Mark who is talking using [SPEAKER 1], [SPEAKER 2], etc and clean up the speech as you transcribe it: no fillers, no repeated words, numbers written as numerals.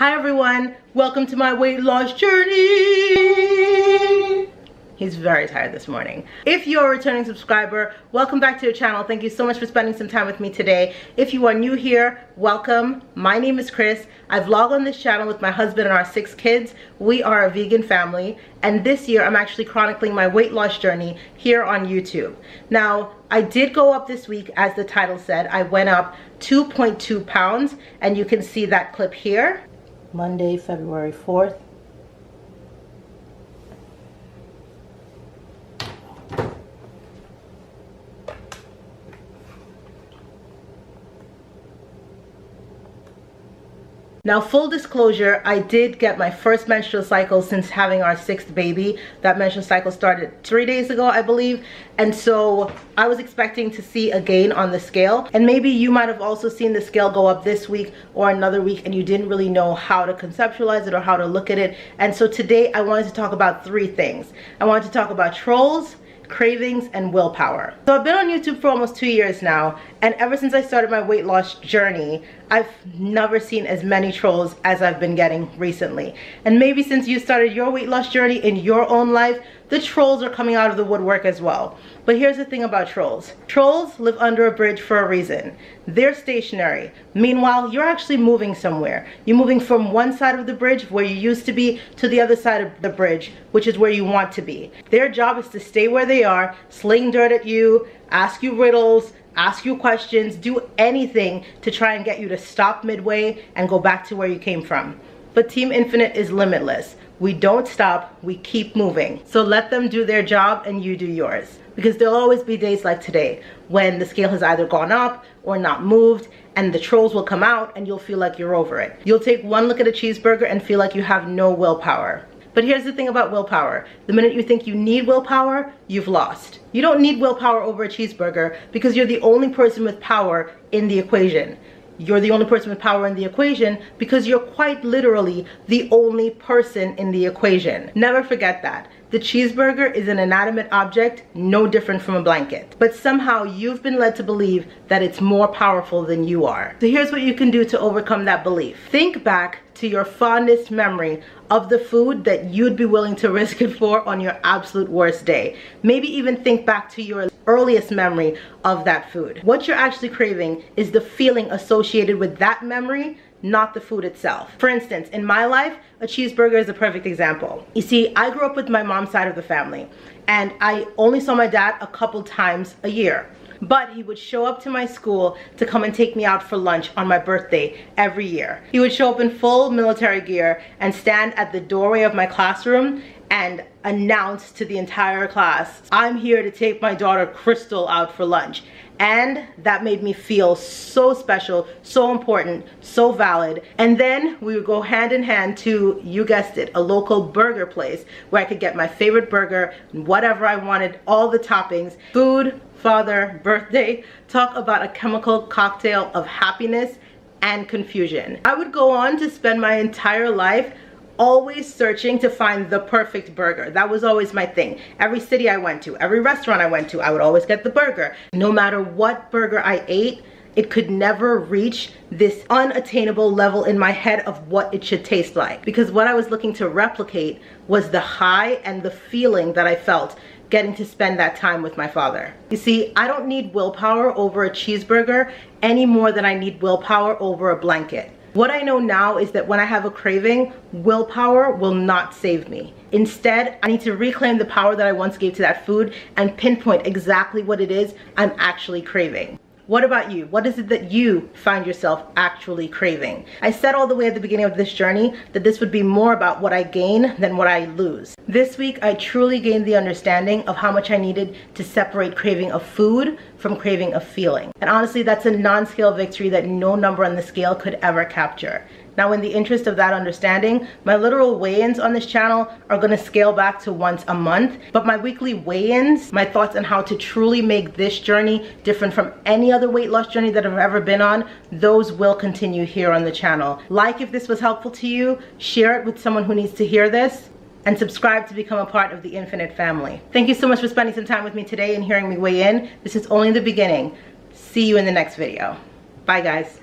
[SPEAKER 1] Hi everyone, welcome to my weight loss journey. He's very tired this morning. If you're a returning subscriber, welcome back to your channel. Thank you so much for spending some time with me today. If you are new here, welcome. My name is Cris. I vlog on this channel with my husband and our 6 kids. We are a vegan family, and this year I'm actually chronicling my weight loss journey here on YouTube. Now, I did go up this week, as the title said. I went up 2.2 pounds, and you can see that clip here. Monday, February 4th. Now, full disclosure, I did get my first menstrual cycle since having our 6th baby. That menstrual cycle started 3 days ago, I believe. And so I was expecting to see a gain on the scale. And maybe you might have also seen the scale go up this week or another week and you didn't really know how to conceptualize it or how to look at it. And so today I wanted to talk about 3 things. I wanted to talk about trolls, cravings, and willpower. So I've been on YouTube for almost 2 years now, and ever since I started my weight loss journey, I've never seen as many trolls as I've been getting recently. And maybe since you started your weight loss journey in your own life, the trolls are coming out of the woodwork as well. But here's the thing about trolls. Trolls live under a bridge for a reason. They're stationary. Meanwhile, you're actually moving somewhere. You're moving from one side of the bridge, where you used to be, to the other side of the bridge, which is where you want to be. Their job is to stay where they are, sling dirt at you, ask you riddles, ask you questions, do anything to try and get you to stop midway and go back to where you came from. But Team Infinite is limitless. We don't stop, we keep moving. So let them do their job and you do yours. Because there'll always be days like today when the scale has either gone up or not moved, and the trolls will come out and you'll feel like you're over it. You'll take one look at a cheeseburger and feel like you have no willpower. But here's the thing about willpower. The minute you think you need willpower, you've lost. You don't need willpower over a cheeseburger because you're the only person with power in the equation. You're the only person with power in the equation because you're quite literally the only person in the equation. Never forget that. The cheeseburger is an inanimate object, no different from a blanket. But somehow you've been led to believe that it's more powerful than you are. So here's what you can do to overcome that belief. Think back to your fondest memory of the food that you'd be willing to risk it for on your absolute worst day. Maybe even think back to your earliest memory of that food. What you're actually craving is the feeling associated with that memory, not the food itself. For instance, in my life, a cheeseburger is a perfect example. You see, I grew up with my mom's side of the family, and I only saw my dad a couple times a year. But he would show up to my school to come and take me out for lunch on my birthday every year. He would show up in full military gear and stand at the doorway of my classroom and announce to the entire class, "I'm here to take my daughter Crystal out for lunch." And that made me feel so special, so important, so valid. And then we would go hand in hand to, you guessed it, a local burger place where I could get my favorite burger, whatever I wanted, all the toppings. Food, father, birthday. Talk about a chemical cocktail of happiness and confusion. I would go on to spend my entire life always searching to find the perfect burger. That was always my thing. Every city I went to, every restaurant I went to, I would always get the burger. No matter what burger I ate, it could never reach this unattainable level in my head of what it should taste like. Because what I was looking to replicate was the high and the feeling that I felt getting to spend that time with my father. You see, I don't need willpower over a cheeseburger any more than I need willpower over a blanket. What I know now is that when I have a craving, willpower will not save me. Instead, I need to reclaim the power that I once gave to that food and pinpoint exactly what it is I'm actually craving. What about you? What is it that you find yourself actually craving? I said all the way at the beginning of this journey that this would be more about what I gain than what I lose. This week, I truly gained the understanding of how much I needed to separate craving of food from craving of feeling. And honestly, that's a non-scale victory that no number on the scale could ever capture. Now, in the interest of that understanding, my literal weigh-ins on this channel are going to scale back to once a month, but my weekly weigh-ins, my thoughts on how to truly make this journey different from any other weight loss journey that I've ever been on, those will continue here on the channel. Like if this was helpful to you, share it with someone who needs to hear this, and subscribe to become a part of the Infinite family. Thank you so much for spending some time with me today and hearing me weigh in. This is only the beginning. See you in the next video. Bye, guys.